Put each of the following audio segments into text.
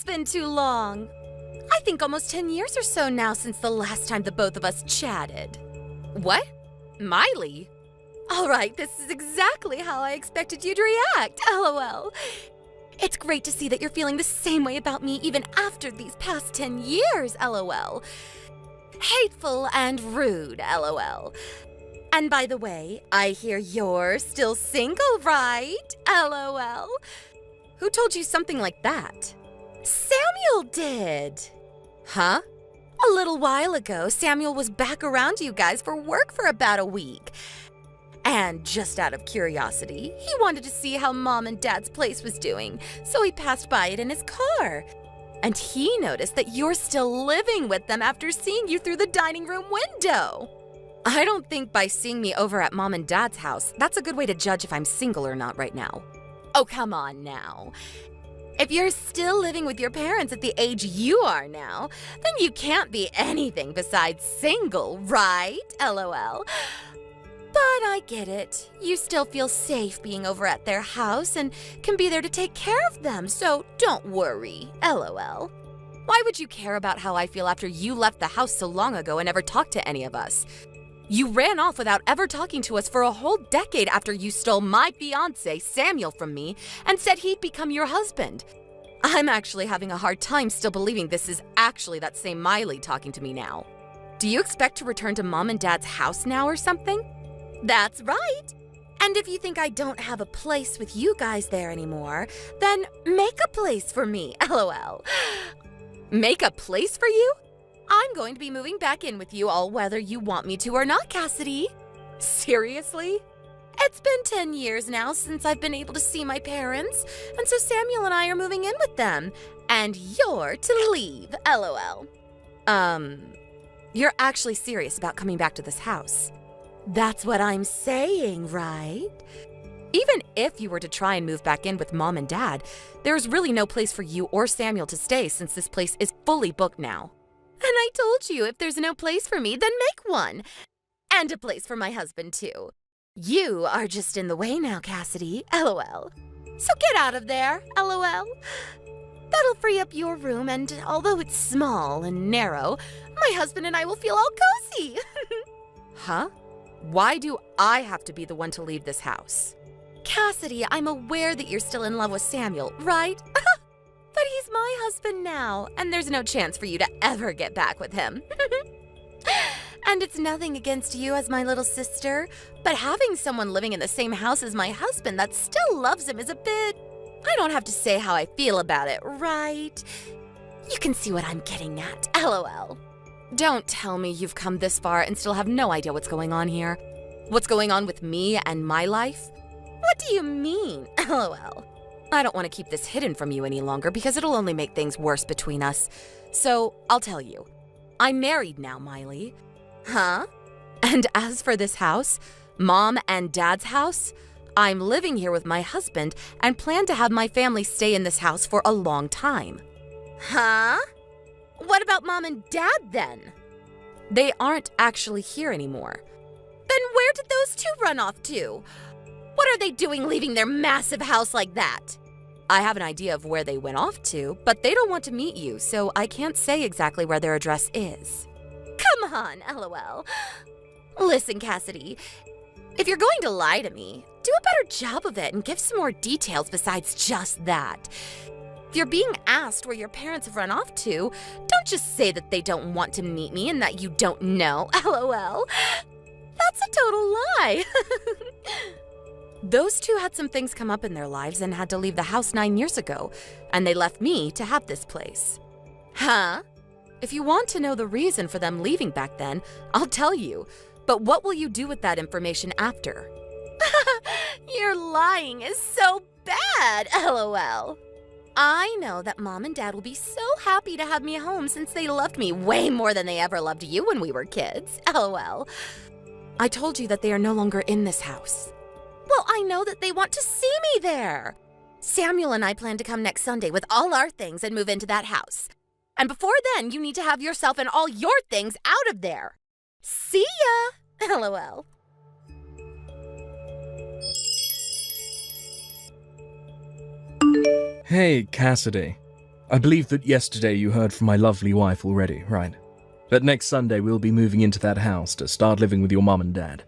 been too long. I think almost 10 years or so now since the last time the both of us chatted. What? Miley? All right, this is exactly how I expected you to react, LOL. It's great to see that you're feeling the same way about me even after these past 10 years, LOL. Hateful and rude, LOL. And by the way, I hear you're still single, right? LOL. Who told you something like that? Samuel did. Huh? A little while ago, Samuel was back around you guys for work for about a week. And just out of curiosity, he wanted to see how Mom and Dad's place was doing, so he passed by it in his car. And he noticed that you're still living with them after seeing you through the dining room window. I don't think by seeing me over at Mom and Dad's house, that's a good way to judge if I'm single or not right now. Oh, come on now. If you're still living with your parents at the age you are now, then you can't be anything besides single, right? LOL. But I get it. You still feel safe being over at their house and can be there to take care of them, so don't worry, LOL. Why would you care about how I feel after you left the house so long ago and never talked to any of us? You ran off without ever talking to us for a whole decade after you stole my fiance, Samuel, from me and said he'd become your husband. I'm actually having a hard time still believing this is actually that same Miley talking to me now. Do you expect to return to Mom and Dad's house now or something? That's right. And if you think I don't have a place with you guys there anymore, then make a place for me, LOL. Make a place for you? I'm going to be moving back in with you all whether you want me to or not, Cassidy. Seriously? It's been 10 years now since I've been able to see my parents, and so Samuel and I are moving in with them. And you're to leave, LOL. You're actually serious about coming back to this house? That's what I'm saying, right? Even if you were to try and move back in with Mom and Dad, there's really no place for you or Samuel to stay since this place is fully booked now. And I told you if there's no place for me, then make one. And a place for my husband, too. You are just in the way now, Cassidy, LOL. So get out of there, LOL. That'll free up your room, and although it's small and narrow, my husband and I will feel all cozy. Huh? Why do I have to be the one to leave this house? Cassidy, I'm aware that you're still in love with Samuel, right? But he's my husband now, and there's no chance for you to ever get back with him. And it's nothing against you as my little sister, but having someone living in the same house as my husband that still loves him is a bit... I don't have to say how I feel about it, right? You can see what I'm getting at, LOL. Don't tell me you've come this far and still have no idea what's going on here. What's going on with me and my life? What do you mean, LOL? I don't want to keep this hidden from you any longer because it'll only make things worse between us. So, I'll tell you. I'm married now, Miley. Huh? And as for this house, Mom and Dad's house, I'm living here with my husband and plan to have my family stay in this house for a long time. Huh? What about Mom and Dad then? They aren't actually here anymore. Then where did those two run off to? What are they doing leaving their massive house like that? I have an idea of where they went off to, but they don't want to meet you, so I can't say exactly where their address is. Come on, LOL. Listen, Cassidy, if you're going to lie to me, do a better job of it and give some more details besides just that. If you're being asked where your parents have run off to, don't just say that they don't want to meet me and that you don't know, LOL. That's a total lie. Those two had some things come up in their lives and had to leave the house 9 years ago, and they left me to have this place. Huh? If you want to know the reason for them leaving back then, I'll tell you. But what will you do with that information after? Your lying is so bad, LOL. I know that Mom and Dad will be so happy to have me home since they loved me way more than they ever loved you when we were kids, LOL. I told you that they are no longer in this house. Well, I know that they want to see me there. Samuel and I plan to come next Sunday with all our things and move into that house. And before then, you need to have yourself and all your things out of there. See ya! LOL. Hey, Cassidy. I believe that yesterday you heard from my lovely wife already, right? That next Sunday we'll be moving into that house to start living with your mum and dad.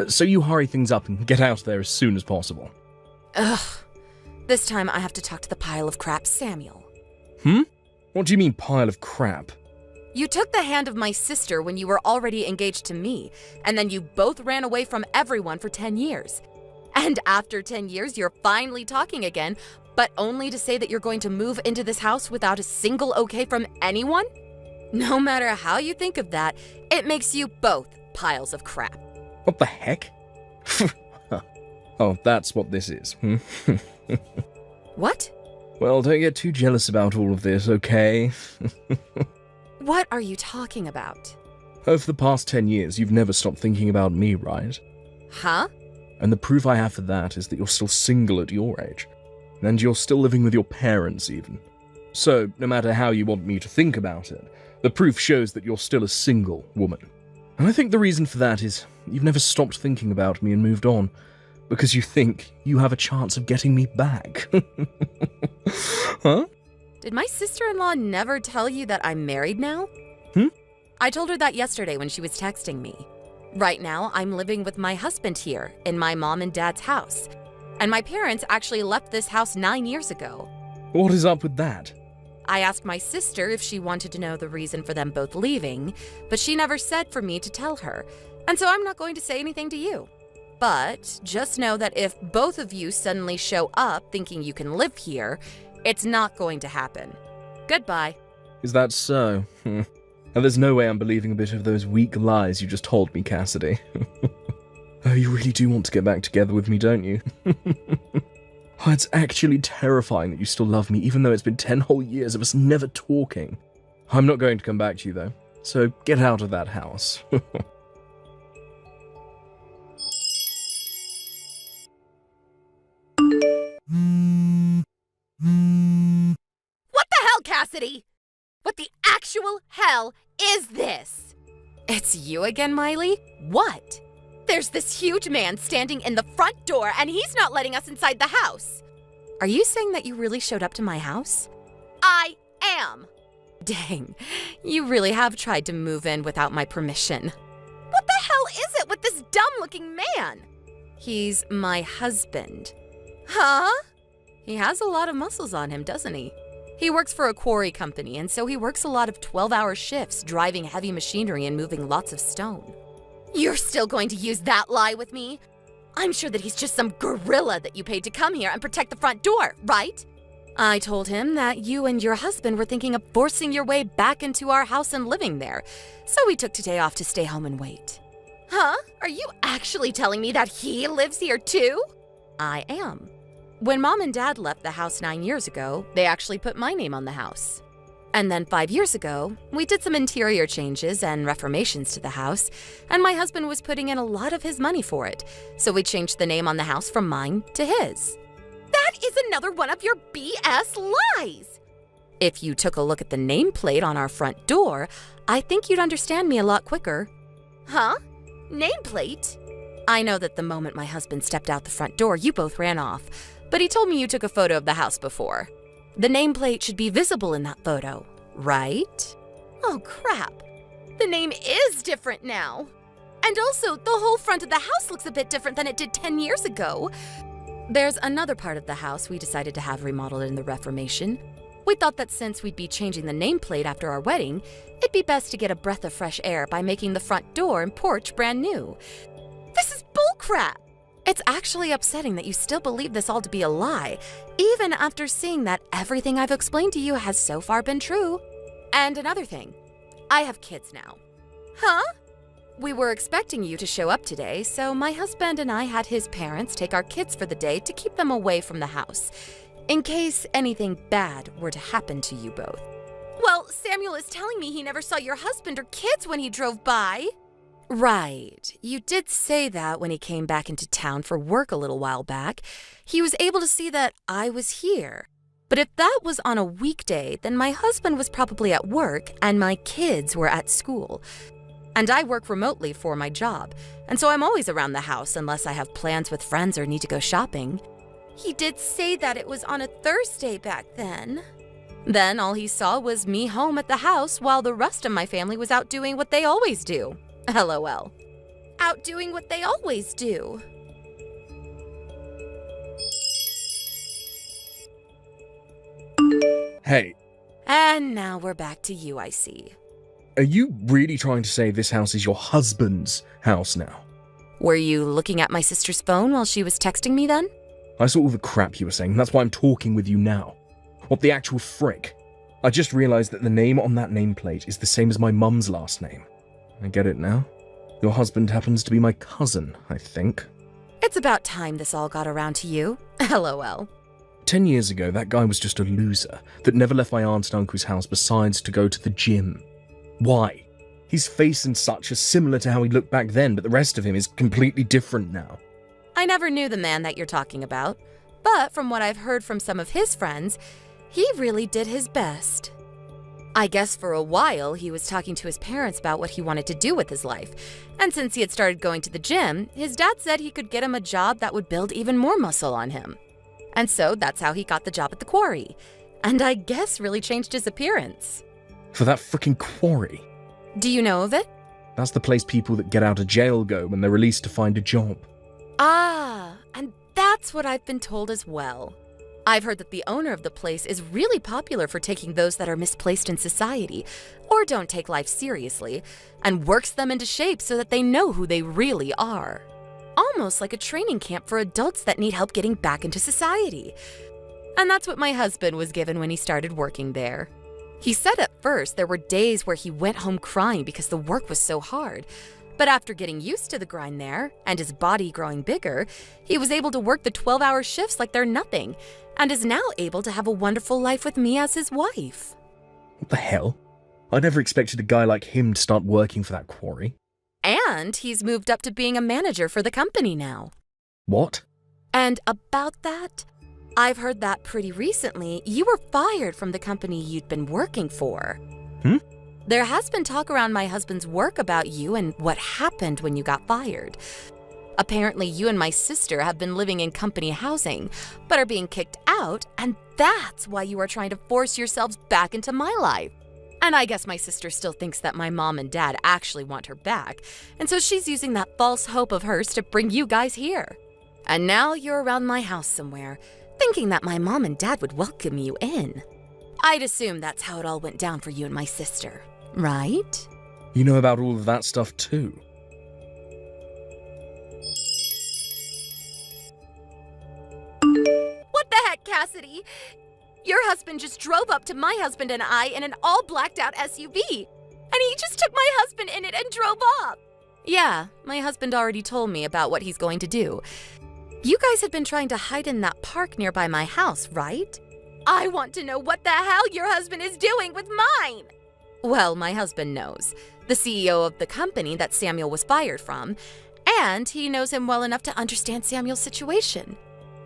So you hurry things up and get out there as soon as possible. Ugh. This time I have to talk to the pile of crap Samuel. What do you mean, pile of crap? You took the hand of my sister when you were already engaged to me, and then you both ran away from everyone for 10 years. And after 10 years, you're finally talking again, but only to say that you're going to move into this house without a single okay from anyone? No matter how you think of that, it makes you both piles of crap. What the heck? Oh, that's what this is. What? Well, don't get too jealous about all of this, okay? What are you talking about? Over the past 10 years, you've never stopped thinking about me, right? Huh? And the proof I have for that is that you're still single at your age. And you're still living with your parents, even. So, no matter how you want me to think about it, the proof shows that you're still a single woman. And I think the reason for that is you've never stopped thinking about me and moved on, because you think you have a chance of getting me back. Huh? Did my sister-in-law never tell you that I'm married now? I told her that yesterday when she was texting me. Right now, I'm living with my husband here in my mom and dad's house. And my parents actually left this house 9 years ago. What is up with that? I asked my sister if she wanted to know the reason for them both leaving, but she never said for me to tell her, and so I'm not going to say anything to you. But just know that if both of you suddenly show up thinking you can live here, it's not going to happen. Goodbye. Is that so? And there's no way I'm believing a bit of those weak lies you just told me, Cassidy. Oh, you really do want to get back together with me, don't you? Oh, it's actually terrifying that you still love me, even though it's been 10 whole years of us never talking. I'm not going to come back to you, though, so get out of that house. What the hell, Cassidy? What the actual hell is this? It's you again, Miley? What? There's this huge man standing in the front door and he's not letting us inside the house. Are you saying that you really showed up to my house? I am. Dang, you really have tried to move in without my permission. What the hell is it with this dumb-looking man? He's my husband. Huh? He has a lot of muscles on him, doesn't he? He works for a quarry company, and so he works a lot of 12-hour shifts driving heavy machinery and moving lots of stone. You're still going to use that lie with me? I'm sure that he's just some gorilla that you paid to come here and protect the front door, right? I told him that you and your husband were thinking of forcing your way back into our house and living there, so we took today off to stay home and wait. Huh? Are you actually telling me that he lives here too? I am. When Mom and Dad left the house 9 years ago, they actually put my name on the house. And then 5 years ago, we did some interior changes and reformations to the house, and my husband was putting in a lot of his money for it, so we changed the name on the house from mine to his. That is another one of your BS lies! If you took a look at the nameplate on our front door, I think you'd understand me a lot quicker. Huh? Nameplate? I know that the moment my husband stepped out the front door, you both ran off, but he told me you took a photo of the house before. The nameplate should be visible in that photo, right? Oh, crap. The name is different now. And also, the whole front of the house looks a bit different than it did 10 years ago. There's another part of the house we decided to have remodeled in the Reformation. We thought that since we'd be changing the nameplate after our wedding, it'd be best to get a breath of fresh air by making the front door and porch brand new. This is bullcrap! It's actually upsetting that you still believe this all to be a lie, even after seeing that everything I've explained to you has so far been true. And another thing, I have kids now. Huh? We were expecting you to show up today, so my husband and I had his parents take our kids for the day to keep them away from the house, in case anything bad were to happen to you both. Well, Samuel is telling me he never saw your husband or kids when he drove by. Right. You did say that when he came back into town for work a little while back. He was able to see that I was here. But if that was on a weekday, then my husband was probably at work and my kids were at school. And I work remotely for my job, and so I'm always around the house unless I have plans with friends or need to go shopping. He did say that it was on a Thursday back then. Then all he saw was me home at the house while the rest of my family was out doing what they always do. LOL. Out doing what they always do. Hey, And now we're back to you, I see. are you really trying to say this house is your husband's house now? Were you looking at my sister's phone while she was texting me then? I saw all the crap you were saying, that's why I'm talking with you now. What the actual frick? I just realised that the name on that nameplate is the same as my mum's last name. I get it now. Your husband happens to be my cousin, I think. It's about time this all got around to you. LOL. 10 years ago, that guy was just a loser that never left my aunt and uncle's house besides to go to the gym. Why? His face and such are similar to how he looked back then, but the rest of him is completely different now. I never knew the man that you're talking about, but from what I've heard from some of his friends, he really did his best. I guess for a while he was talking to his parents about what he wanted to do with his life, and since he had started going to the gym, his dad said he could get him a job that would build even more muscle on him. And so that's how he got the job at the Quarry, and I guess really changed his appearance. For that frickin' Quarry. Do you know of it? That's the place people that get out of jail go when they're released to find a job. Ah, and that's what I've been told as well. I've heard that the owner of the place is really popular for taking those that are misplaced in society, or don't take life seriously, and works them into shape so that they know who they really are. Almost like a training camp for adults that need help getting back into society. And that's what my husband was given when he started working there. He said at first there were days where he went home crying because the work was so hard. But after getting used to the grind there, and his body growing bigger, he was able to work the 12-hour shifts like they're nothing, and is now able to have a wonderful life with me as his wife. What the hell? I never expected a guy like him to start working for that Quarry. And he's moved up to being a manager for the company now. What? And about that, I've heard that pretty recently you were fired from the company you'd been working for. There has been talk around my husband's work about you and what happened when you got fired. Apparently, you and my sister have been living in company housing, but are being kicked out, and that's why you are trying to force yourselves back into my life. And I guess my sister still thinks that my mom and dad actually want her back, and so she's using that false hope of hers to bring you guys here. And now you're around my house somewhere, thinking that my mom and dad would welcome you in. I'd assume that's how it all went down for you and my sister, right? You know about all of that stuff too. What the heck, Cassidy? Your husband just drove up to my husband and I in an all blacked out SUV. And he just took my husband in it and drove off. Yeah, my husband already told me about what he's going to do. You guys had been trying to hide in that park nearby my house, right? I want to know what the hell your husband is doing with mine. Well, my husband knows. The CEO of the company that Samuel was fired from. And he knows him well enough to understand Samuel's situation.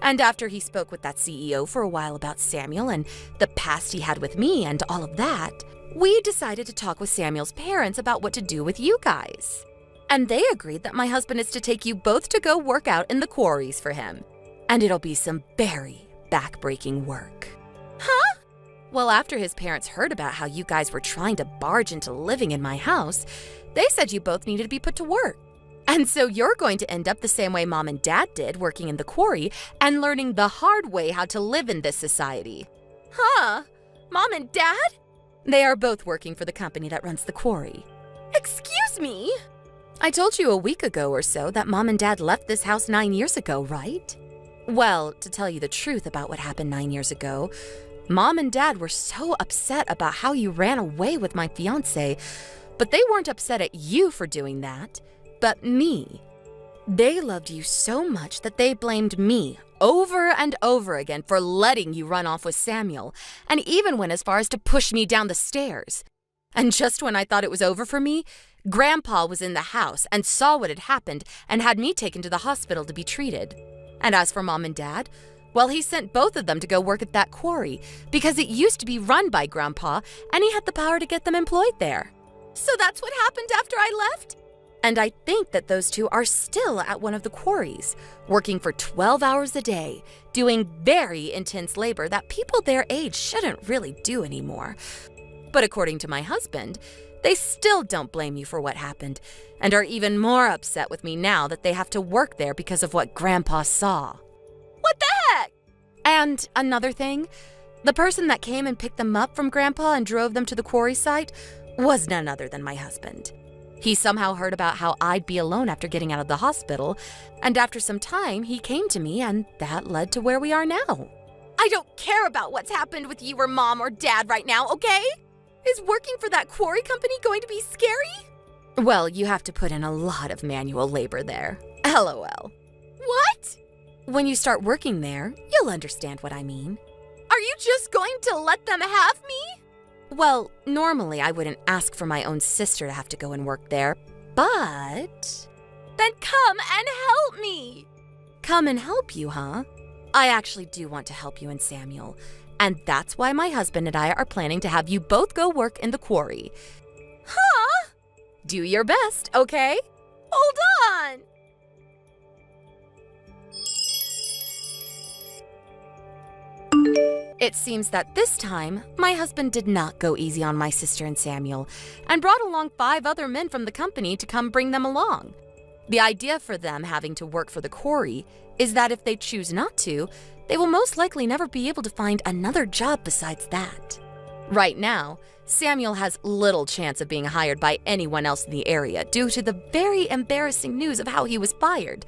And after he spoke with that CEO for a while about Samuel and the past he had with me and all of that, we decided to talk with Samuel's parents about what to do with you guys. And they agreed that my husband is to take you both to go work out in the quarries for him. And it'll be some very back-breaking work. Huh? Well, after his parents heard about how you guys were trying to barge into living in my house, they said you both needed to be put to work. And so you're going to end up the same way Mom and Dad did, working in the Quarry and learning the hard way how to live in this society. Huh? Mom and Dad? They are both working for the company that runs the Quarry. Excuse me? I told you a week ago or so that Mom and Dad left this house 9 years ago, right? Well, to tell you the truth about what happened 9 years ago, Mom and Dad were so upset about how you ran away with my fiance, but they weren't upset at you for doing that. But me. They loved you so much that they blamed me over and over again for letting you run off with Samuel, and even went as far as to push me down the stairs. And just when I thought it was over for me, Grandpa was in the house and saw what had happened and had me taken to the hospital to be treated. And as for Mom and Dad, well, he sent both of them to go work at that quarry because it used to be run by Grandpa and he had the power to get them employed there. So that's what happened after I left? And I think that those two are still at one of the quarries, working for 12 hours a day, doing very intense labor that people their age shouldn't really do anymore. But according to my husband, they still don't blame you for what happened, and are even more upset with me now that they have to work there because of what Grandpa saw. What the heck? And another thing, the person that came and picked them up from Grandpa and drove them to the quarry site was none other than my husband. He somehow heard about how I'd be alone after getting out of the hospital, and after some time, he came to me, and that led to where we are now. I don't care about what's happened with you or Mom or Dad right now, okay? Is working for that quarry company going to be scary? Well, you have to put in a lot of manual labor there. LOL. What? When you start working there, you'll understand what I mean. Are you just going to let them have me? Well, normally I wouldn't ask for my own sister to have to go and work there, but... Then come and help me! Come and help you, huh? I actually do want to help you and Samuel, and that's why my husband and I are planning to have you both go work in the quarry. Huh? Do your best, okay? Hold on! It seems that this time, my husband did not go easy on my sister and Samuel, and brought along 5 other men from the company to come bring them along. The idea for them having to work for the quarry is that if they choose not to, they will most likely never be able to find another job besides that. Right now, Samuel has little chance of being hired by anyone else in the area due to the very embarrassing news of how he was fired.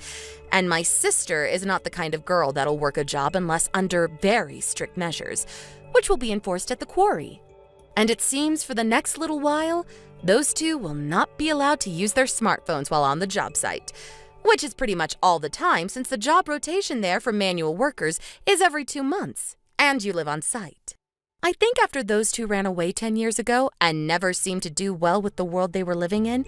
And my sister is not the kind of girl that'll work a job unless under very strict measures, which will be enforced at the quarry. And it seems for the next little while, those two will not be allowed to use their smartphones while on the job site, which is pretty much all the time since the job rotation there for manual workers is every 2 months, and you live on site. I think after those two ran away 10 years ago and never seemed to do well with the world they were living in,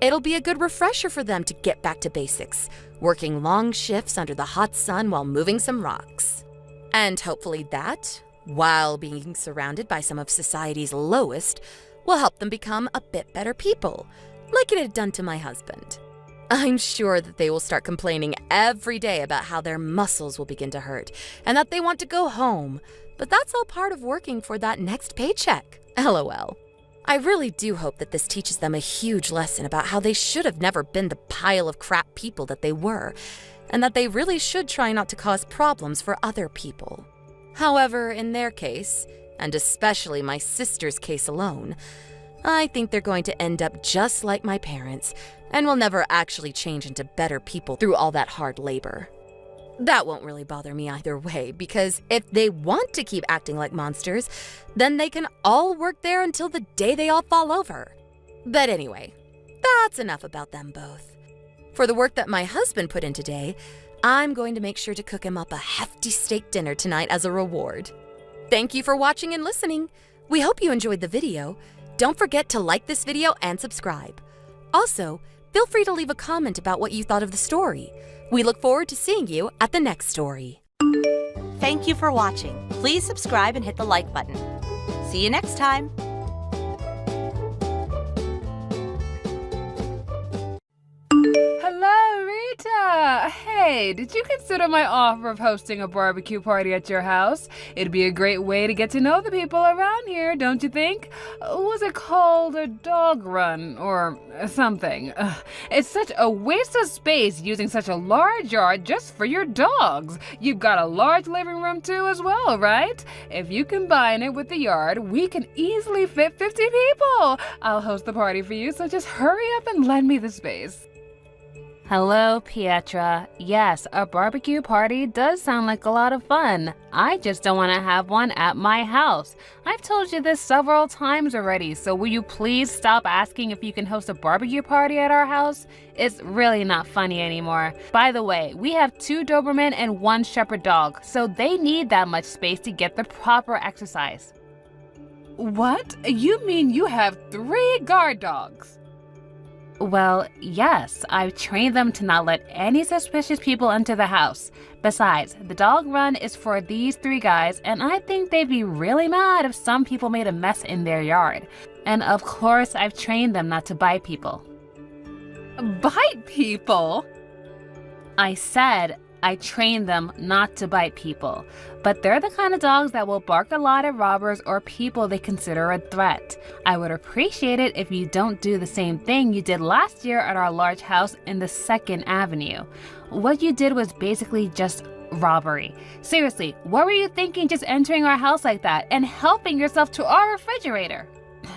it'll be a good refresher for them to get back to basics, working long shifts under the hot sun while moving some rocks. And hopefully that, while being surrounded by some of society's lowest, will help them become a bit better people, like it had done to my husband. I'm sure that they will start complaining every day about how their muscles will begin to hurt and that they want to go home, but that's all part of working for that next paycheck. LOL. I really do hope that this teaches them a huge lesson about how they should have never been the pile of crap people that they were, and that they really should try not to cause problems for other people. However, in their case, and especially my sister's case alone, I think they're going to end up just like my parents and will never actually change into better people through all that hard labor. That won't really bother me either way, because if they want to keep acting like monsters, then they can all work there until the day they all fall over. But anyway, that's enough about them both. For the work that my husband put in today, I'm going to make sure to cook him up a hefty steak dinner tonight as a reward. Thank you for watching and listening. We hope you enjoyed the video. Don't forget to like this video and subscribe. Also, feel free to leave a comment about what you thought of the story. We look forward to seeing you at the next story. Thank you for watching. Please subscribe and hit the like button. See you next time. Hello, Rita! Hey, did you consider my offer of hosting a barbecue party at your house? It'd be a great way to get to know the people around here, don't you think? Was it called a dog run or something? It's such a waste of space using such a large yard just for your dogs. You've got a large living room too as well, right? If you combine it with the yard, we can easily fit 50 people. I'll host the party for you, so just hurry up and lend me the space. Hello, Pietra. Yes, a barbecue party does sound like a lot of fun. I just don't want to have one at my house. I've told you this several times already, so will you please stop asking if you can host a barbecue party at our house? It's really not funny anymore. By the way, we have 2 Doberman and 1 Shepherd dog, so they need that much space to get the proper exercise. What? You mean you have 3 guard dogs? Well, yes, I've trained them to not let any suspicious people into the house. Besides, the dog run is for these 3 guys, and I think they'd be really mad if some people made a mess in their yard. And of course, I've trained them not to bite people. Bite people? I said I train them not to bite people, but they're the kind of dogs that will bark a lot at robbers or people they consider a threat. I would appreciate it if you don't do the same thing you did last year at our large house in the 2nd Avenue. What you did was basically just robbery. Seriously, what were you thinking just entering our house like that and helping yourself to our refrigerator?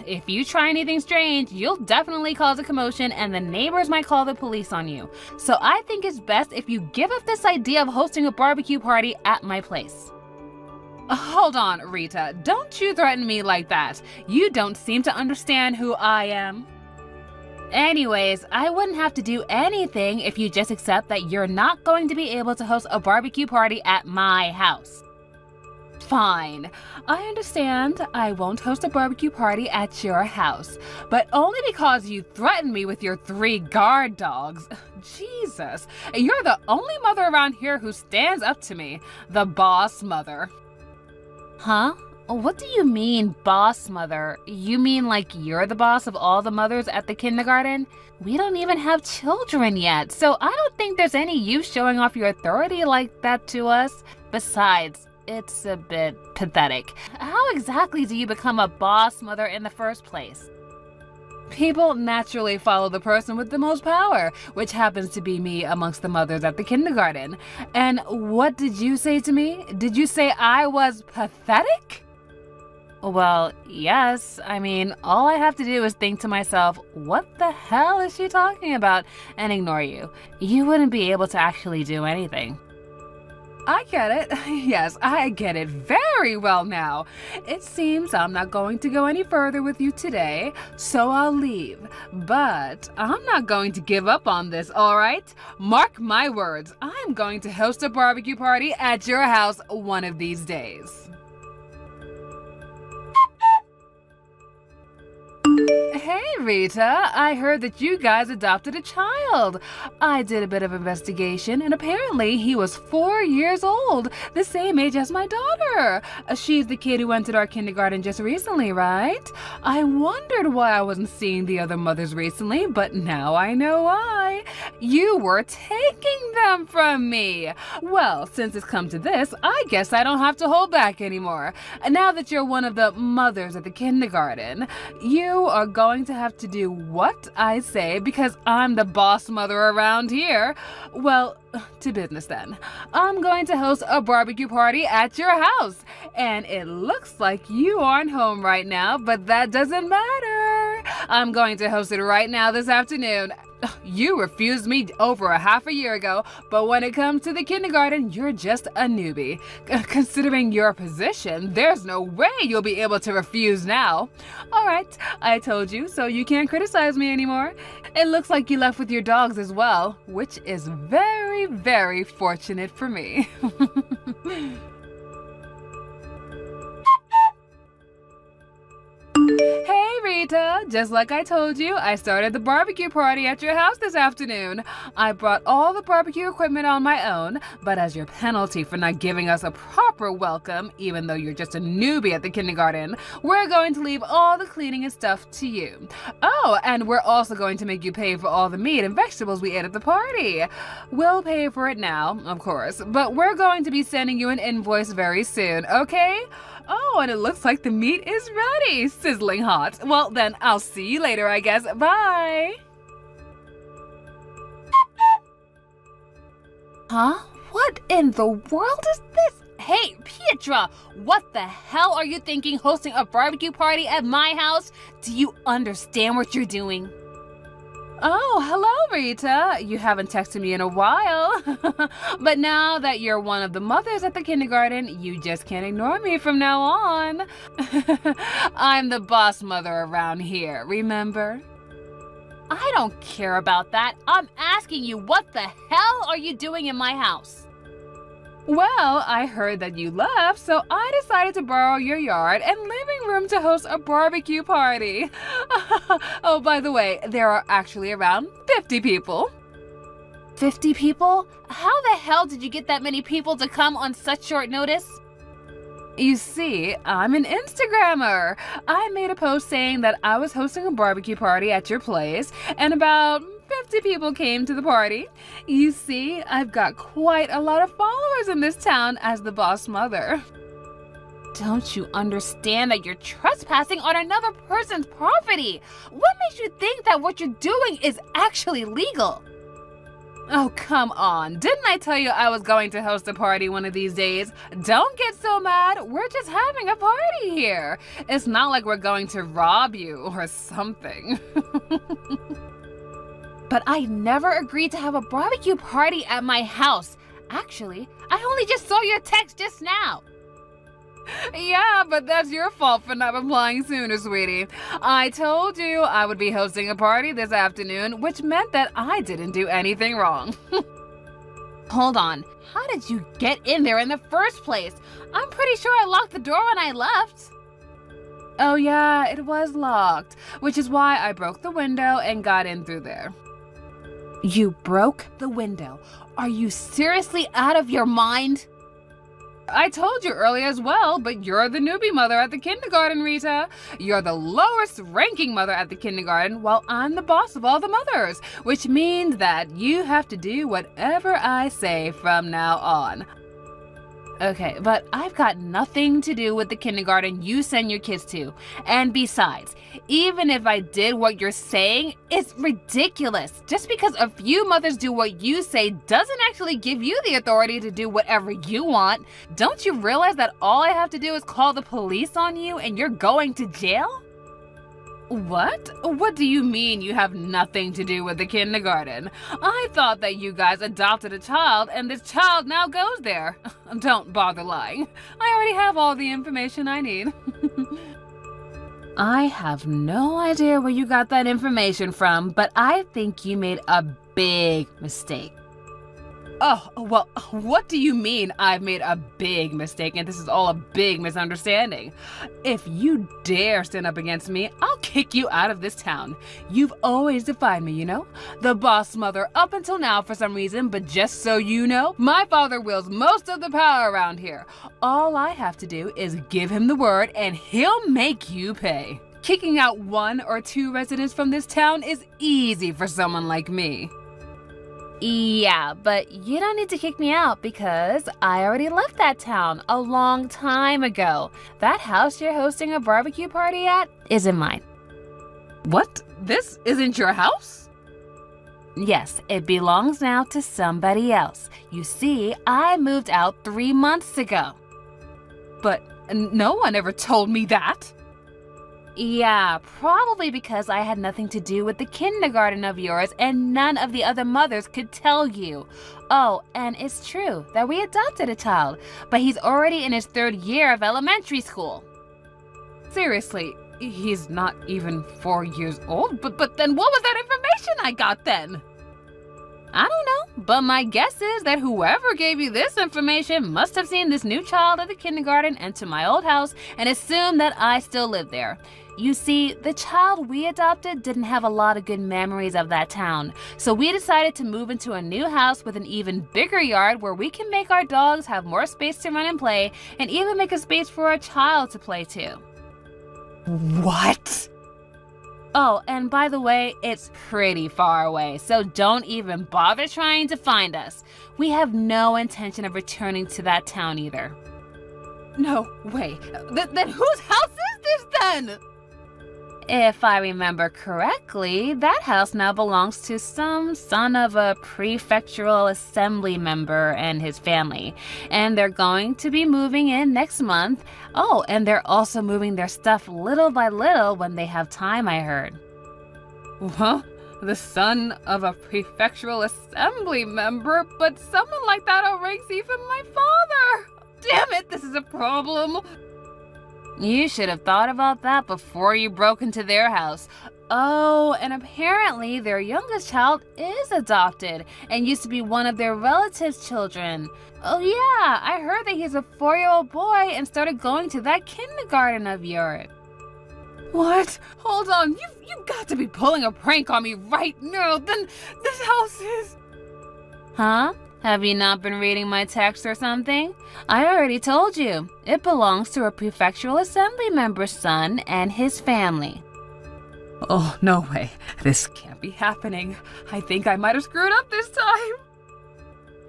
If you try anything strange, you'll definitely cause a commotion and the neighbors might call the police on you. So I think it's best if you give up this idea of hosting a barbecue party at my place. Hold on, Rita. Don't you threaten me like that. You don't seem to understand who I am. Anyways, I wouldn't have to do anything if you just accept that you're not going to be able to host a barbecue party at my house. Fine. I understand I won't host a barbecue party at your house, but only because you threatened me with your 3 guard dogs. Jesus, you're the only mother around here who stands up to me, the boss mother. Huh? What do you mean, boss mother? You mean like you're the boss of all the mothers at the kindergarten? We don't even have children yet, so I don't think there's any use showing off your authority like that to us. Besides, it's a bit pathetic. How exactly do you become a boss mother in the first place? People naturally follow the person with the most power, which happens to be me amongst the mothers at the kindergarten. And what did you say to me? Did you say I was pathetic? Well, yes. I mean, all I have to do is think to myself, what the hell is she talking about? And ignore you. You wouldn't be able to actually do anything. I get it. Yes, I get it very well now. It seems I'm not going to go any further with you today, so I'll leave. But I'm not going to give up on this, all right? Mark my words. I'm going to host a barbecue party at your house one of these days. Hey, Rita, I heard that you guys adopted a child. I did a bit of investigation, and apparently he was 4 years old, the same age as my daughter. She's the kid who entered our kindergarten just recently, right? I wondered why I wasn't seeing the other mothers recently, but now I know why. You were taking them from me. Well, since it's come to this, I guess I don't have to hold back anymore. Now that you're one of the mothers at the kindergarten, you are going to have to do what I say because I'm the boss mother around here. Well, to business then. I'm going to host a barbecue party at your house. And it looks like you aren't home right now, but that doesn't matter. I'm going to host it right now this afternoon. You refused me over a half a year ago, but when it comes to the kindergarten, you're just a newbie. Considering your position, there's no way you'll be able to refuse now. All right, I told you, so you can't criticize me anymore. It looks like you left with your dogs as well, which is very, very fortunate for me. Hey, Rita, just like I told you, I started the barbecue party at your house this afternoon. I brought all the barbecue equipment on my own, but as your penalty for not giving us a proper welcome, even though you're just a newbie at the kindergarten, we're going to leave all the cleaning and stuff to you. Oh, and we're also going to make you pay for all the meat and vegetables we ate at the party. We'll pay for it now, of course, but we're going to be sending you an invoice very soon, okay? Oh, and it looks like the meat is ready. Sizzling hot. Well, then I'll see you later, I guess. Bye. Huh? What in the world is this? Hey, Pietra, what the hell are you thinking hosting a barbecue party at my house? Do you understand what you're doing? Oh, hello, Rita. You haven't texted me in a while. But now that you're one of the mothers at the kindergarten, you just can't ignore me from now on. I'm the boss mother around here, remember? I don't care about that. I'm asking you, what the hell are you doing in my house? Well, I heard that you left, so I decided to borrow your yard and living room to host a barbecue party. Oh, by the way, there are actually around 50 people. 50 people? How the hell did you get that many people to come on such short notice? You see, I'm an Instagrammer. I made a post saying that I was hosting a barbecue party at your place, and about 50 people came to the party. You see, I've got quite a lot of followers in this town as the boss mother. Don't you understand that you're trespassing on another person's property? What makes you think that what you're doing is actually legal? Oh, come on. Didn't I tell you I was going to host a party one of these days? Don't get so mad. We're just having a party here. It's not like we're going to rob you or something. But I never agreed to have a barbecue party at my house. Actually, I only just saw your text just now. Yeah, but that's your fault for not replying sooner, sweetie. I told you I would be hosting a party this afternoon, which meant that I didn't do anything wrong. Hold on. How did you get in there in the first place? I'm pretty sure I locked the door when I left. Oh yeah, it was locked, which is why I broke the window and got in through there. You broke the window? Are you seriously out of your mind? I told you earlier as well, but you're the newbie mother at the kindergarten, Rita. You're the lowest ranking mother at the kindergarten, while I'm the boss of all the mothers, which means that you have to do whatever I say from now on. Okay, but I've got nothing to do with the kindergarten you send your kids to. And besides, even if I did what you're saying, it's ridiculous. Just because a few mothers do what you say doesn't actually give you the authority to do whatever you want. Don't you realize that all I have to do is call the police on you and you're going to jail? What? What do you mean you have nothing to do with the kindergarten? I thought that you guys adopted a child and this child now goes there. Don't bother lying. I already have all the information I need. I have no idea where you got that information from, but I think you made a big mistake. Oh, well, what do you mean I've made a big mistake and this is all a big misunderstanding? If you dare stand up against me, I'll kick you out of this town. You've always defied me, you know? The boss mother up until now for some reason, but just so you know, my father wields most of the power around here. All I have to do is give him the word and he'll make you pay. Kicking out 1 or 2 residents from this town is easy for someone like me. Yeah, but you don't need to kick me out because I already left that town a long time ago. That house you're hosting a barbecue party at isn't mine. What? This isn't your house? Yes, it belongs now to somebody else. You see, I moved out 3 months ago. But no one ever told me that. Yeah, probably because I had nothing to do with the kindergarten of yours and none of the other mothers could tell you. Oh, and it's true that we adopted a child, but he's already in his 3rd year of elementary school. Seriously, he's not even 4 years old? But then what was that information I got then? I don't know, but my guess is that whoever gave you this information must have seen this new child at the kindergarten enter my old house and assumed that I still live there. You see, the child we adopted didn't have a lot of good memories of that town, so we decided to move into a new house with an even bigger yard where we can make our dogs have more space to run and play, and even make a space for our child to play too. What? Oh, and by the way, it's pretty far away, so don't even bother trying to find us. We have no intention of returning to that town either. No way. Then whose house is this then? If I remember correctly, that house now belongs to some son of a prefectural assembly member and his family. And they're going to be moving in next month. Oh, and they're also moving their stuff little by little when they have time, I heard. Huh? The son of a prefectural assembly member? But someone like that outranks even my father! Damn it, this is a problem! You should have thought about that before you broke into their house. Oh, and apparently their youngest child is adopted and used to be one of their relatives' children. Oh yeah, I heard that he's a 4-year-old boy and started going to that kindergarten of yours. What? Hold on, you've got to be pulling a prank on me right now. Then this house is... Huh? Have you not been reading my text or something? I already told you. It belongs to a prefectural assembly member's son and his family. Oh, no way. This can't be happening. I think I might have screwed up this time.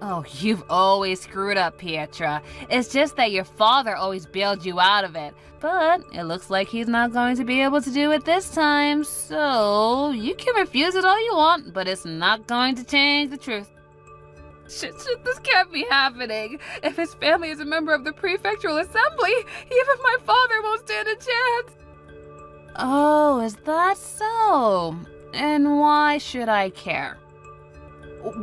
Oh, you've always screwed up, Pietra. It's just that your father always bailed you out of it. But it looks like he's not going to be able to do it this time, so you can refuse it all you want, but it's not going to change the truth. Shit, this can't be happening. If his family is a member of the prefectural assembly, even my father won't stand a chance. Oh, is that so? And why should I care?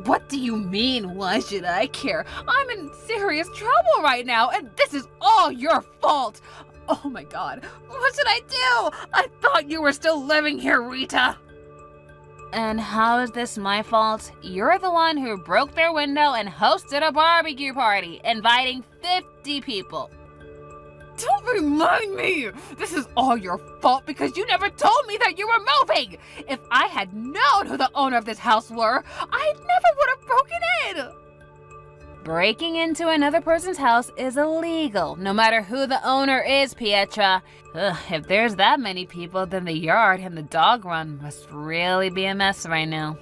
What do you mean, why should I care? I'm in serious trouble right now, and this is all your fault. Oh my god, what should I do? I thought you were still living here, Rita. And how is this my fault? You're the one who broke their window and hosted a barbecue party, inviting 50 people. Don't remind me! This is all your fault because you never told me that you were moving! If I had known who the owner of this house were, I never would have broken in! Breaking into another person's house is illegal, no matter who the owner is, Pietra. Ugh, if there's that many people, then the yard and the dog run must really be a mess right now.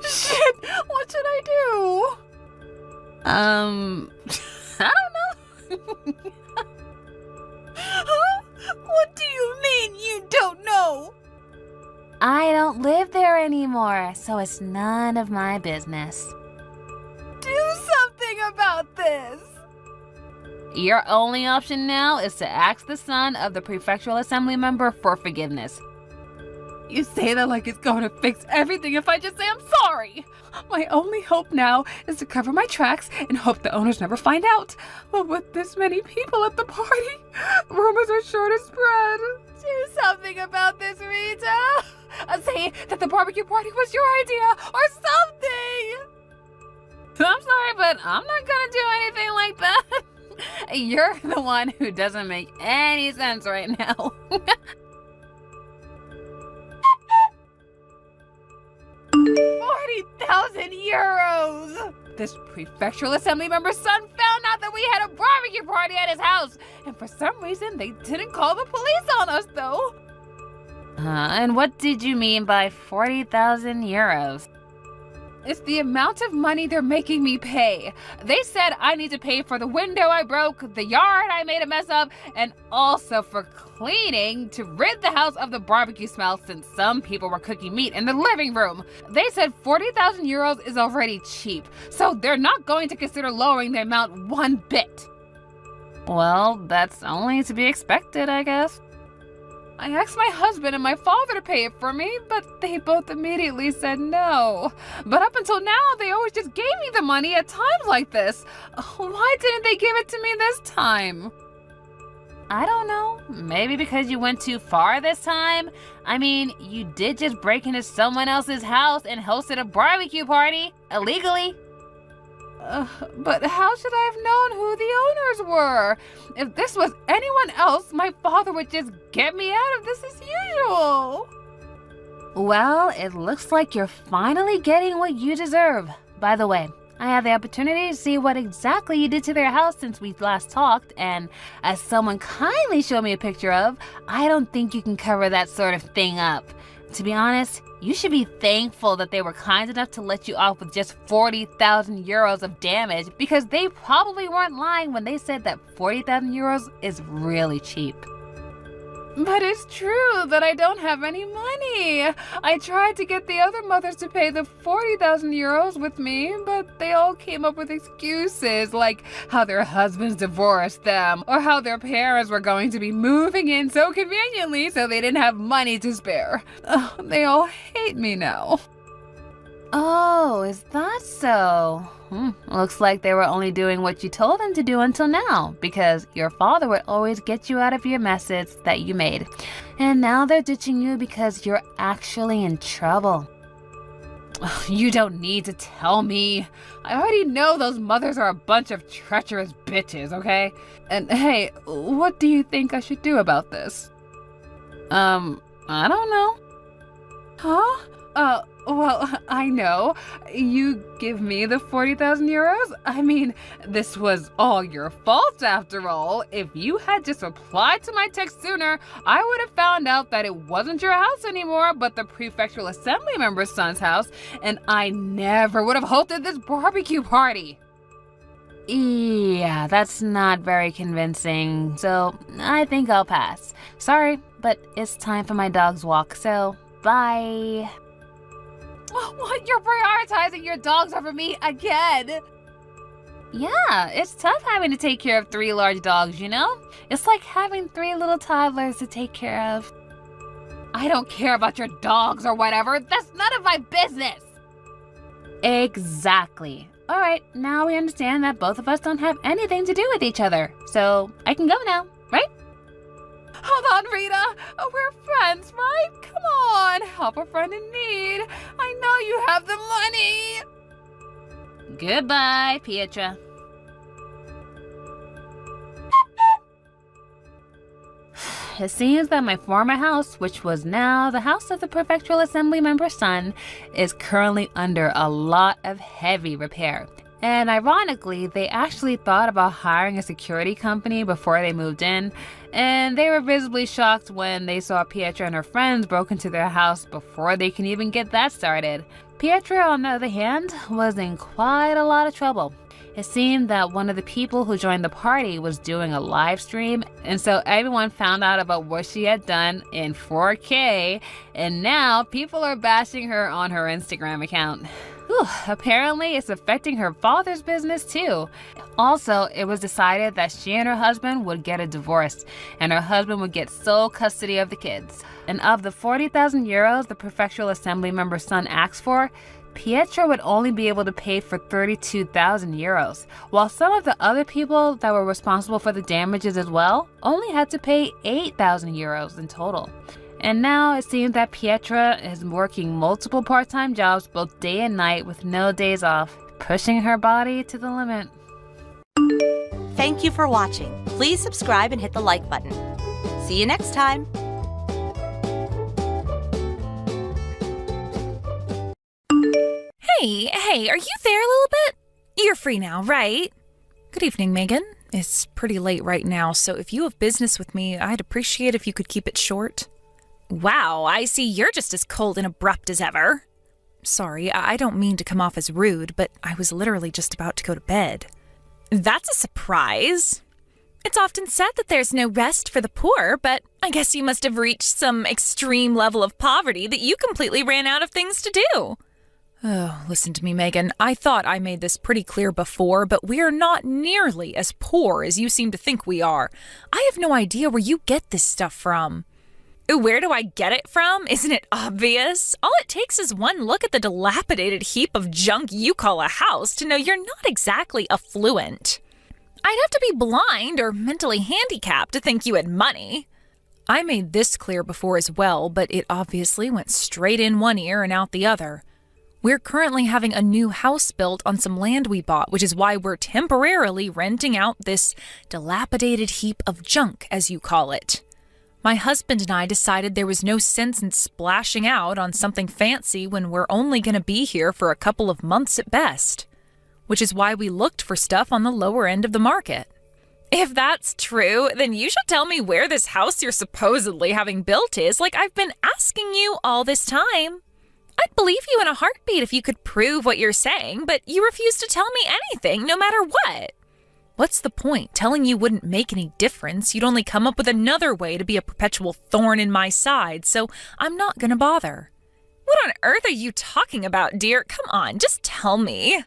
Shit! What should I do? I don't know. Huh? What do you mean you don't know? I don't live there anymore, so it's none of my business. Do something about this! Your only option now is to ask the son of the prefectural assembly member for forgiveness. You say that like it's going to fix everything if I just say I'm sorry. My only hope now is to cover my tracks and hope the owners never find out. But with this many people at the party, rumors are sure to spread. Do something about this, Rita. Say that the barbecue party was your idea or something. I'm sorry, but I'm not gonna do anything like that. You're the one who doesn't make any sense right now. 40,000 euros! This prefectural assembly member's son found out that we had a barbecue party at his house, and for some reason they didn't call the police on us, though. And what did you mean by 40,000 euros? It's the amount of money they're making me pay. They said I need to pay for the window I broke, the yard I made a mess of, and also for cleaning to rid the house of the barbecue smell since some people were cooking meat in the living room. They said 40,000 euros is already cheap, so they're not going to consider lowering the amount one bit. Well, that's only to be expected, I guess. I asked my husband and my father to pay it for me, but they both immediately said no. But up until now, they always just gave me the money at times like this. Why didn't they give it to me this time? I don't know. Maybe because you went too far this time? I mean, you did just break into someone else's house and hosted a barbecue party, illegally. But how should I have known who the owners were? If this was anyone else, my father would just get me out of this as usual. Well, it looks like you're finally getting what you deserve. By the way, I had the opportunity to see what exactly you did to their house since we last talked, and as someone kindly showed me a picture of, I don't think you can cover that sort of thing up. To be honest, you should be thankful that they were kind enough to let you off with just 40,000 euros of damage, because they probably weren't lying when they said that 40,000 euros is really cheap. But it's true that I don't have any money. I tried to get the other mothers to pay the 40,000 euros with me, but they all came up with excuses like how their husbands divorced them or how their parents were going to be moving in so conveniently so they didn't have money to spare. They all hate me now. Oh, is that so? Looks like they were only doing what you told them to do until now, because your father would always get you out of your messes that you made. And now they're ditching you because you're actually in trouble. You don't need to tell me. I already know those mothers are a bunch of treacherous bitches, okay? And hey, what do you think I should do about this? I don't know. Huh? Well, I know. You give me the 40,000 euros? I mean, this was all your fault after all. If you had just replied to my text sooner, I would have found out that it wasn't your house anymore, but the prefectural assembly member's son's house, and I never would have hosted this barbecue party. Yeah, that's not very convincing, so I think I'll pass. Sorry, but it's time for my dog's walk, so bye. What? You're prioritizing your dogs over me again? Yeah, it's tough having to take care of 3 large dogs, you know? It's like having 3 little toddlers to take care of. I don't care about your dogs or whatever. That's none of my business. Exactly. All right, now we understand that both of us don't have anything to do with each other. So I can go now, right? Hold on, Rita. We're friends, right? Come on, help a friend in need. I know you have the money. Goodbye, Pietra. It seems that my former house, which was now the house of the prefectural assembly member's son, is currently under a lot of heavy repair. And ironically, they actually thought about hiring a security company before they moved in, and they were visibly shocked when they saw Pietra and her friends broke into their house before they can even get that started. Pietra, on the other hand, was in quite a lot of trouble. It seemed that one of the people who joined the party was doing a live stream, and so everyone found out about what she had done in 4K, and now people are bashing her on her Instagram account. Whew, apparently it's affecting her father's business too. Also, it was decided that she and her husband would get a divorce, and her husband would get sole custody of the kids. And of the 40,000 euros the prefectural assembly member's son asked for, Pietra would only be able to pay for 32,000 euros, while some of the other people that were responsible for the damages as well only had to pay 8,000 euros in total. And now it seems that Pietra is working multiple part-time jobs both day and night with no days off, pushing her body to the limit. Thank you for watching. Please subscribe and hit the like button. See you next time. Hey, are you there a little bit? You're free now, right? Good evening, Meghan. It's pretty late right now, so if you have business with me, I'd appreciate if you could keep it short. Wow, I see you're just as cold and abrupt as ever. Sorry, I don't mean to come off as rude, but I was literally just about to go to bed. That's a surprise. It's often said that there's no rest for the poor, but I guess you must have reached some extreme level of poverty that you completely ran out of things to do. Oh, listen to me, Meghan. I thought I made this pretty clear before, but we are not nearly as poor as you seem to think we are. I have no idea where you get this stuff from. Where do I get it from? Isn't it obvious? All it takes is one look at the dilapidated heap of junk you call a house to know you're not exactly affluent. I'd have to be blind or mentally handicapped to think you had money. I made this clear before as well, but it obviously went straight in one ear and out the other. We're currently having a new house built on some land we bought, which is why we're temporarily renting out this dilapidated heap of junk, as you call it. My husband and I decided there was no sense in splashing out on something fancy when we're only going to be here for a couple of months at best, which is why we looked for stuff on the lower end of the market. If that's true, then you should tell me where this house you're supposedly having built is, like I've been asking you all this time. I'd believe you in a heartbeat if you could prove what you're saying, but you refuse to tell me anything, no matter what. What's the point? Telling you wouldn't make any difference. You'd only come up with another way to be a perpetual thorn in my side, so I'm not gonna bother. What on earth are you talking about, dear? Come on, just tell me.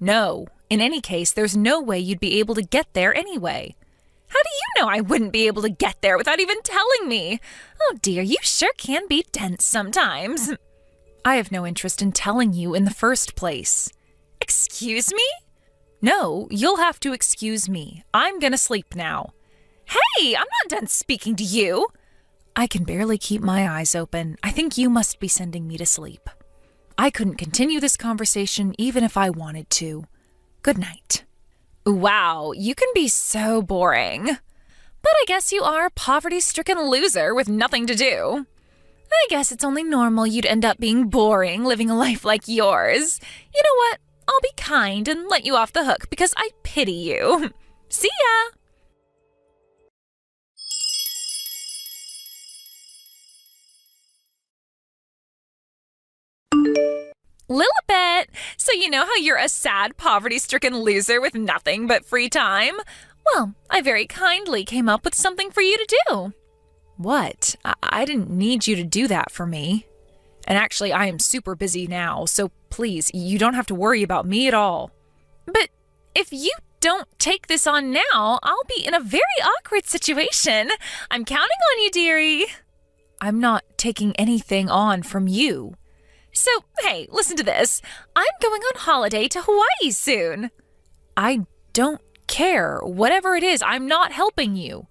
No. In any case, there's no way you'd be able to get there anyway. How do you know I wouldn't be able to get there without even telling me? Oh dear, you sure can be dense sometimes. I have no interest in telling you in the first place. Excuse me? No, you'll have to excuse me. I'm gonna sleep now. Hey, I'm not done speaking to you. I can barely keep my eyes open. I think you must be sending me to sleep. I couldn't continue this conversation even if I wanted to. Good night. Wow, you can be so boring. But I guess you are a poverty-stricken loser with nothing to do. I guess it's only normal you'd end up being boring living a life like yours. You know what? I'll be kind and let you off the hook because I pity you. See ya! Lilibet! So you know how you're a sad, poverty-stricken loser with nothing but free time? Well, I very kindly came up with something for you to do. What? I didn't need you to do that for me. And actually, I am super busy now, so please, you don't have to worry about me at all. But if you don't take this on now, I'll be in a very awkward situation. I'm counting on you, dearie. I'm not taking anything on from you. So, hey, listen to this. I'm going on holiday to Hawaii soon. I don't care. Whatever it is, I'm not helping you.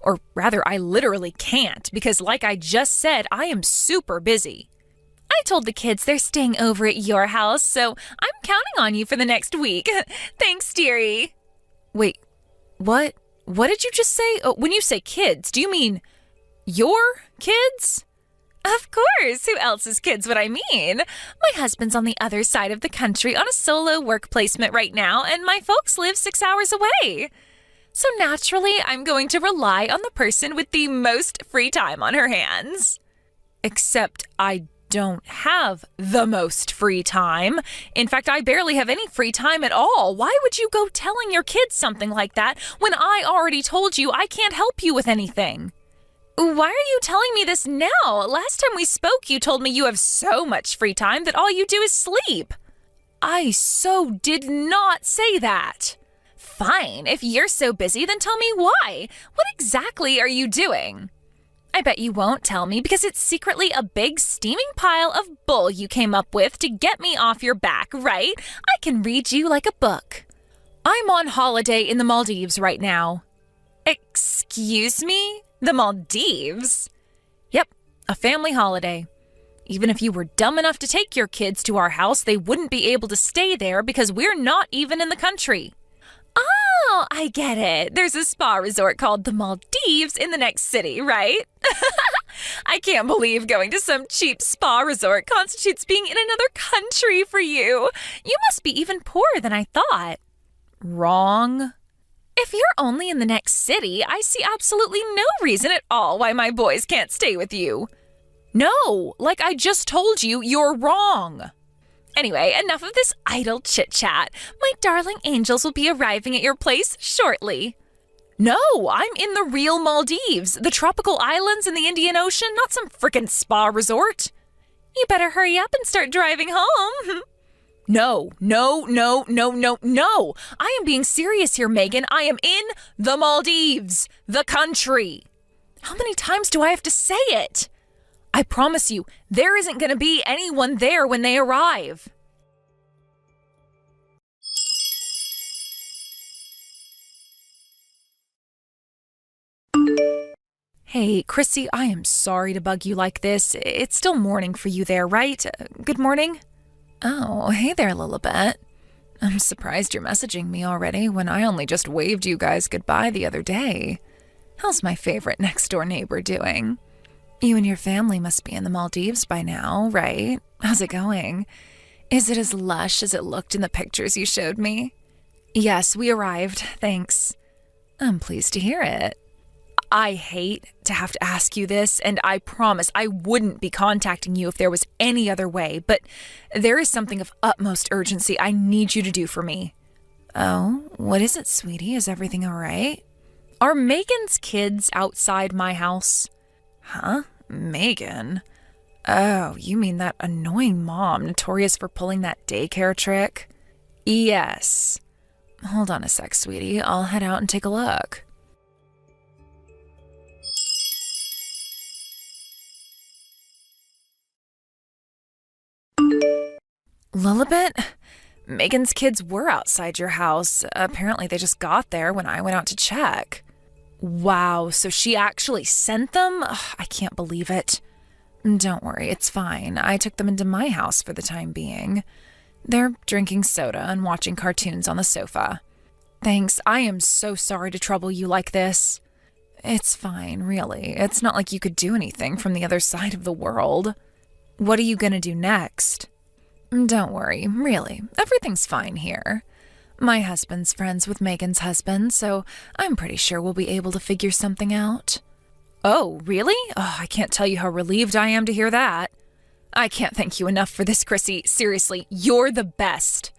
Or rather, I literally can't because like I just said, I am super busy. I told the kids they're staying over at your house, so I'm counting on you for the next week. Thanks, dearie. Wait, what? What did you just say? Oh, when you say kids, do you mean your kids? Of course. Who else's kids would I mean? My husband's on the other side of the country on a solo work placement right now, and my folks live 6 hours away. So naturally, I'm going to rely on the person with the most free time on her hands. Except I don't have the most free time. In fact, I barely have any free time at all. Why would you go telling your kids something like that when I already told you I can't help you with anything? Why are you telling me this now? Last time we spoke, you told me you have so much free time that all you do is sleep. I so did not say that. Fine, if you're so busy, then tell me why. What exactly are you doing? I bet you won't tell me because it's secretly a big steaming pile of bull you came up with to get me off your back, right? I can read you like a book. I'm on holiday in the Maldives right now. Excuse me? The Maldives? Yep, a family holiday. Even if you were dumb enough to take your kids to our house, they wouldn't be able to stay there because we're not even in the country. Oh, I get it. There's a spa resort called the Maldives in the next city, right? I can't believe going to some cheap spa resort constitutes being in another country for you. You must be even poorer than I thought. Wrong. If you're only in the next city, I see absolutely no reason at all why my boys can't stay with you. No, like I just told you, you're wrong. Anyway, enough of this idle chit-chat. My darling angels will be arriving at your place shortly. No, I'm in the real Maldives, the tropical islands in the Indian Ocean, not some frickin' spa resort. You better hurry up and start driving home. No. I am being serious here, Meghan. I am in the Maldives, the country. How many times do I have to say it? I promise you, there isn't going to be anyone there when they arrive. Hey, Chrissy, I am sorry to bug you like this. It's still morning for you there, right? Good morning? Oh, hey there, Lilibet. I'm surprised you're messaging me already when I only just waved you guys goodbye the other day. How's my favorite next-door neighbor doing? You and your family must be in the Maldives by now, right? How's it going? Is it as lush as it looked in the pictures you showed me? Yes, we arrived, thanks. I'm pleased to hear it. I hate to have to ask you this, and I promise I wouldn't be contacting you if there was any other way, but there is something of utmost urgency I need you to do for me. Oh, what is it, sweetie? Is everything all right? Are Meghan's kids outside my house? Huh? Meghan? Oh, you mean that annoying mom notorious for pulling that daycare trick? Yes. Hold on a sec, sweetie. I'll head out and take a look. Lilibet? Meghan's kids were outside your house. Apparently they just got there when I went out to check. Wow, so she actually sent them? Ugh, I can't believe it. Don't worry, it's fine. I took them into my house for the time being. They're drinking soda and watching cartoons on the sofa. Thanks, I am so sorry to trouble you like this. It's fine, really. It's not like you could do anything from the other side of the world. What are you gonna do next? Don't worry, really. Everything's fine here. My husband's friends with Meghan's husband, so I'm pretty sure we'll be able to figure something out. Oh, really? Oh, I can't tell you how relieved I am to hear that. I can't thank you enough for this, Chrissy. Seriously, you're the best.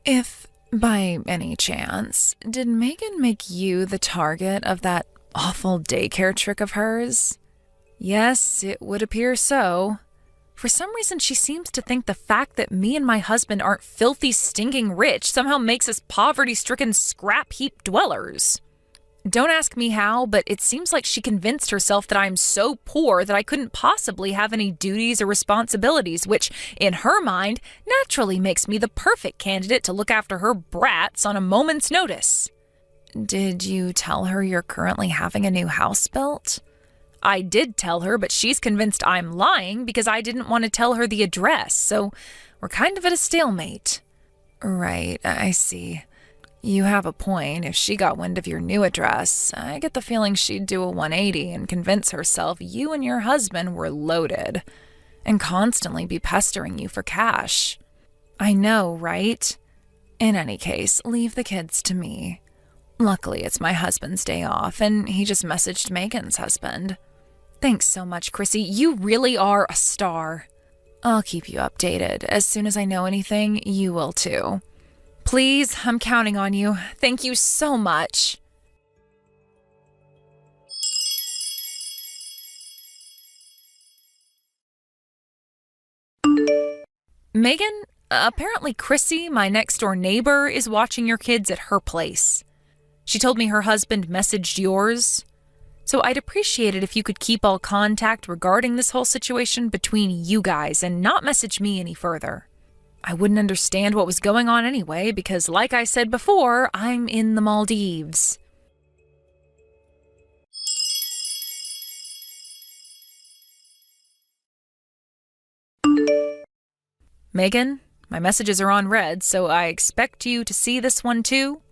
If, by any chance, did Meghan make you the target of that awful daycare trick of hers? Yes, it would appear so. For some reason, she seems to think the fact that me and my husband aren't filthy, stinking rich somehow makes us poverty-stricken scrap heap dwellers. Don't ask me how, but it seems like she convinced herself that I'm so poor that I couldn't possibly have any duties or responsibilities, which, in her mind, naturally makes me the perfect candidate to look after her brats on a moment's notice. Did you tell her you're currently having a new house built? I did tell her, but she's convinced I'm lying because I didn't want to tell her the address, so we're kind of at a stalemate. Right, I see. You have a point. If she got wind of your new address, I get the feeling she'd do a 180 and convince herself you and your husband were loaded and constantly be pestering you for cash. I know, right? In any case, leave the kids to me. Luckily, it's my husband's day off, and he just messaged Meghan's husband. Thanks so much, Chrissy. You really are a star. I'll keep you updated. As soon as I know anything, you will too. Please, I'm counting on you. Thank you so much. Meghan, apparently Chrissy, my next-door neighbor, is watching your kids at her place. She told me her husband messaged yours. So I'd appreciate it if you could keep all contact regarding this whole situation between you guys and not message me any further. I wouldn't understand what was going on anyway because, like I said before, I'm in the Maldives. Meghan, my messages are on red, so I expect you to see this one too.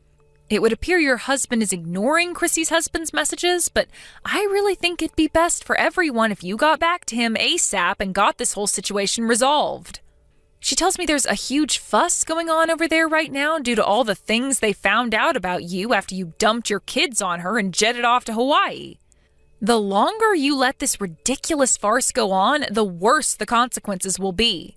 It would appear your husband is ignoring Chrissy's husband's messages, but I really think it'd be best for everyone if you got back to him ASAP and got this whole situation resolved. She tells me there's a huge fuss going on over there right now due to all the things they found out about you after you dumped your kids on her and jetted off to Hawaii. The longer you let this ridiculous farce go on, the worse the consequences will be.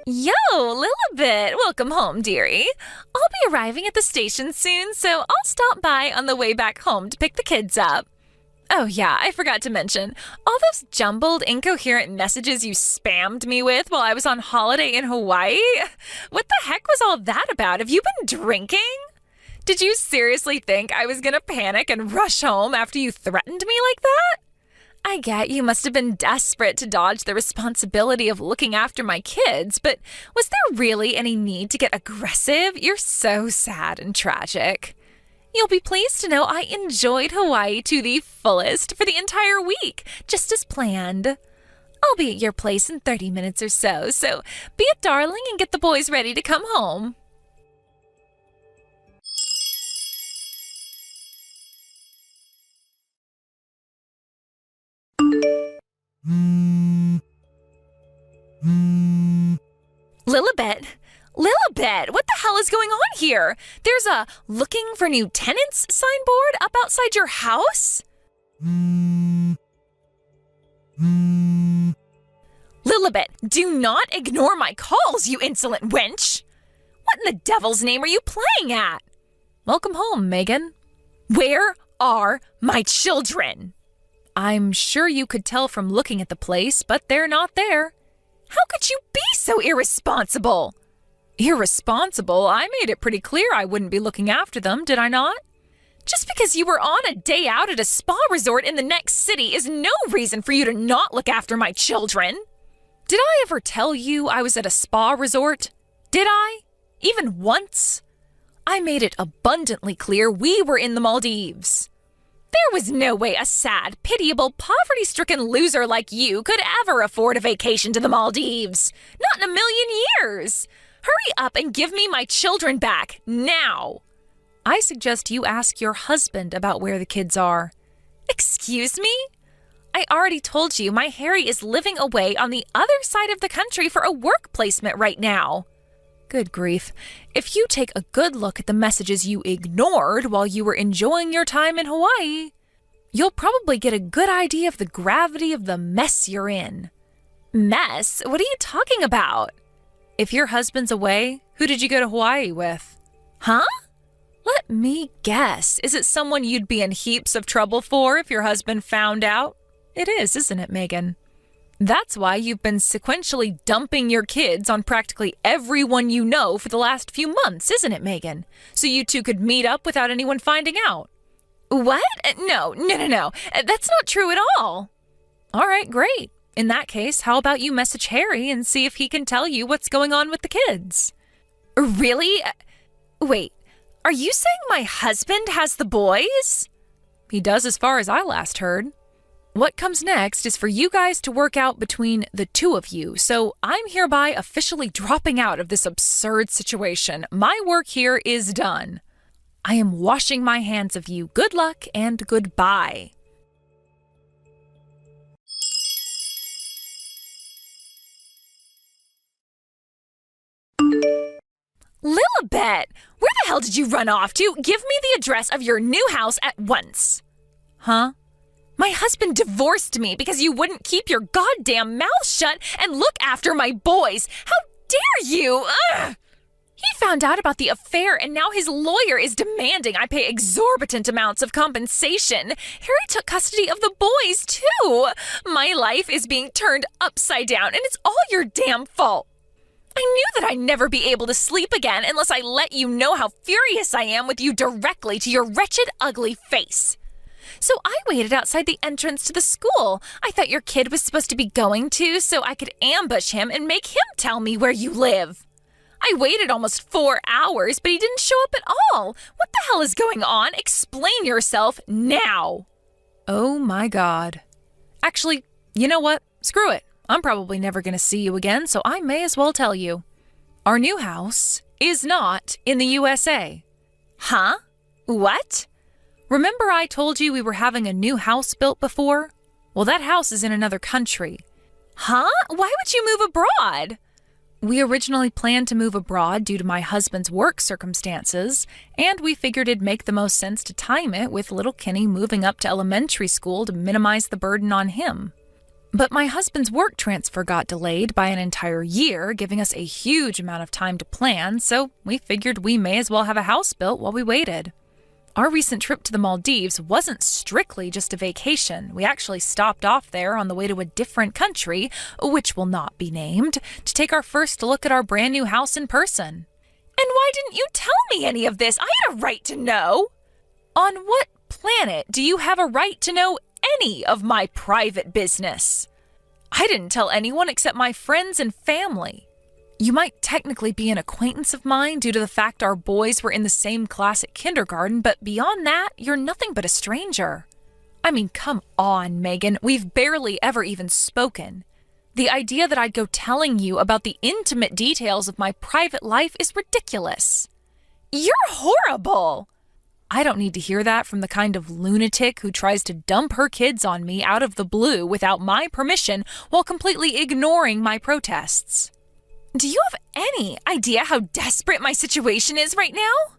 Yo, Lilibet! Welcome home, dearie. I'll be arriving at the station soon, so I'll stop by on the way back home to pick the kids up. Oh yeah, I forgot to mention, all those jumbled, incoherent messages you spammed me with while I was on holiday in Hawaii? What the heck was all that about? Have you been drinking? Did you seriously think I was gonna panic and rush home after you threatened me like that? I get you must have been desperate to dodge the responsibility of looking after my kids, but was there really any need to get aggressive? You're so sad and tragic. You'll be pleased to know I enjoyed Hawaii to the fullest for the entire week, just as planned. I'll be at your place in 30 minutes or so be a darling and get the boys ready to come home. Lilibet, what the hell is going on here? There's a looking for new tenants signboard up outside your house? Lilibet, do not ignore my calls, you insolent wench! What in the devil's name are you playing at? Welcome home, Meghan. Where are my children? I'm sure you could tell from looking at the place, but they're not there. How could you be so irresponsible? Irresponsible? I made it pretty clear I wouldn't be looking after them, did I not? Just because you were on a day out at a spa resort in the next city is no reason for you to not look after my children. Did I ever tell you I was at a spa resort? Did I? Even once? I made it abundantly clear we were in the Maldives. There was no way a sad, pitiable, poverty-stricken loser like you could ever afford a vacation to the Maldives. Not in a million years. Hurry up and give me my children back, now. I suggest you ask your husband about where the kids are. Excuse me? I already told you my Harry is living away on the other side of the country for a work placement right now. Good grief. If you take a good look at the messages you ignored while you were enjoying your time in Hawaii, you'll probably get a good idea of the gravity of the mess you're in. Mess? What are you talking about? If your husband's away, who did you go to Hawaii with? Huh? Let me guess. Is it someone you'd be in heaps of trouble for if your husband found out? It is, isn't it, Meghan? That's why you've been sequentially dumping your kids on practically everyone you know for the last few months, isn't it, Meghan? So you two could meet up without anyone finding out. What? No. That's not true at all. All right, great. In that case, how about you message Harry and see if he can tell you what's going on with the kids? Really? Wait, are you saying my husband has the boys? He does, as far as I last heard. What comes next is for you guys to work out between the two of you, so I'm hereby officially dropping out of this absurd situation. My work here is done. I am washing my hands of you. Good luck and goodbye. Lilibet, where the hell did you run off to? Give me the address of your new house at once. Huh? My husband divorced me because you wouldn't keep your goddamn mouth shut and look after my boys. How dare you? Ugh! He found out about the affair and now his lawyer is demanding I pay exorbitant amounts of compensation. Harry took custody of the boys, too. My life is being turned upside down and it's all your damn fault. I knew that I'd never be able to sleep again unless I let you know how furious I am with you directly to your wretched, ugly face. So I waited outside the entrance to the school. I thought your kid was supposed to be going to, so I could ambush him and make him tell me where you live. I waited almost 4 hours, but he didn't show up at all. What the hell is going on? Explain yourself now. Oh my God. Actually, you know what? Screw it. I'm probably never going to see you again, so I may as well tell you. Our new house is not in the USA. Huh? What? Remember I told you we were having a new house built before? Well, that house is in another country. Huh? Why would you move abroad? We originally planned to move abroad due to my husband's work circumstances, and we figured it'd make the most sense to time it with little Kenny moving up to elementary school to minimize the burden on him. But my husband's work transfer got delayed by an entire year, giving us a huge amount of time to plan, so we figured we may as well have a house built while we waited. Our recent trip to the Maldives wasn't strictly just a vacation. We actually stopped off there on the way to a different country, which will not be named, to take our first look at our brand new house in person. And why didn't you tell me any of this? I had a right to know. On what planet do you have a right to know any of my private business? I didn't tell anyone except my friends and family. You might technically be an acquaintance of mine due to the fact our boys were in the same class at kindergarten, but beyond that, you're nothing but a stranger. I mean, come on, Meghan, we've barely ever even spoken. The idea that I'd go telling you about the intimate details of my private life is ridiculous. You're horrible! I don't need to hear that from the kind of lunatic who tries to dump her kids on me out of the blue without my permission while completely ignoring my protests. Do you have any idea how desperate my situation is right now?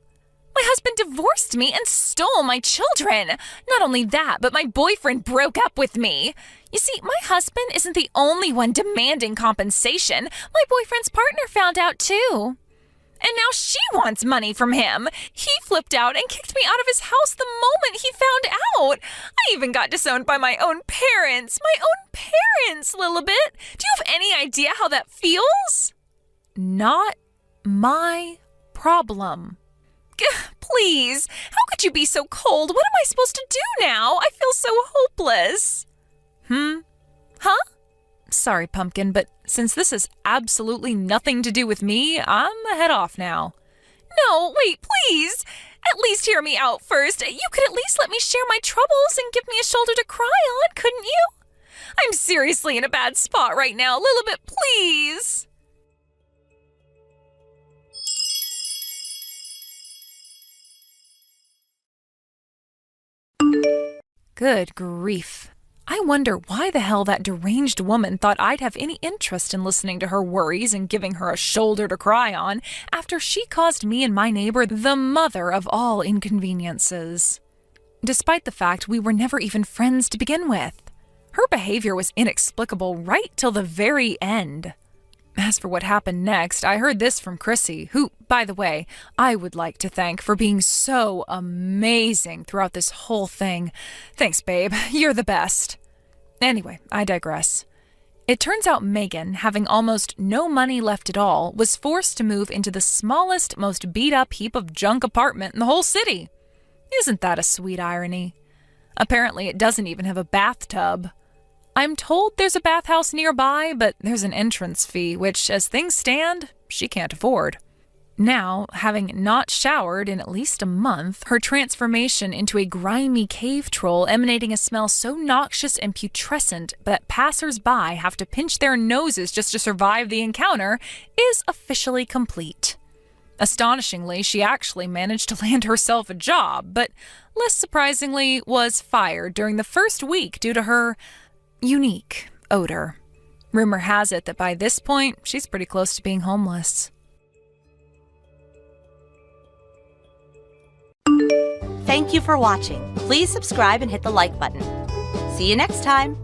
My husband divorced me and stole my children. Not only that, but my boyfriend broke up with me. You see, my husband isn't the only one demanding compensation. My boyfriend's partner found out too. And now she wants money from him. He flipped out and kicked me out of his house the moment he found out. I even got disowned by my own parents. My own parents, Lilibet. Do you have any idea how that feels? Not my problem. Please, how could you be so cold? What am I supposed to do now? I feel so hopeless. Huh? Sorry, Pumpkin, but since this has absolutely nothing to do with me, I'm a head off now. No, wait, please. At least hear me out first. You could at least let me share my troubles and give me a shoulder to cry on, couldn't you? I'm seriously in a bad spot right now. Lilibet, please. Good grief. I wonder why the hell that deranged woman thought I'd have any interest in listening to her worries and giving her a shoulder to cry on after she caused me and my neighbor the mother of all inconveniences. Despite the fact we were never even friends to begin with. Her behavior was inexplicable right till the very end. As for what happened next, I heard this from Chrissy, who, by the way, I would like to thank for being so amazing throughout this whole thing. Thanks, babe. You're the best. Anyway, I digress. It turns out Meghan, having almost no money left at all, was forced to move into the smallest, most beat-up heap of junk apartment in the whole city. Isn't that a sweet irony? Apparently, it doesn't even have a bathtub. I'm told there's a bathhouse nearby, but there's an entrance fee, which, as things stand, she can't afford. Now, having not showered in at least a month, her transformation into a grimy cave troll emanating a smell so noxious and putrescent that passers-by have to pinch their noses just to survive the encounter is officially complete. Astonishingly, she actually managed to land herself a job, but less surprisingly was fired during the first week due to her unique odor. Rumor has it that by this point, she's pretty close to being homeless. Thank you for watching. Please subscribe and hit the like button. See you next time.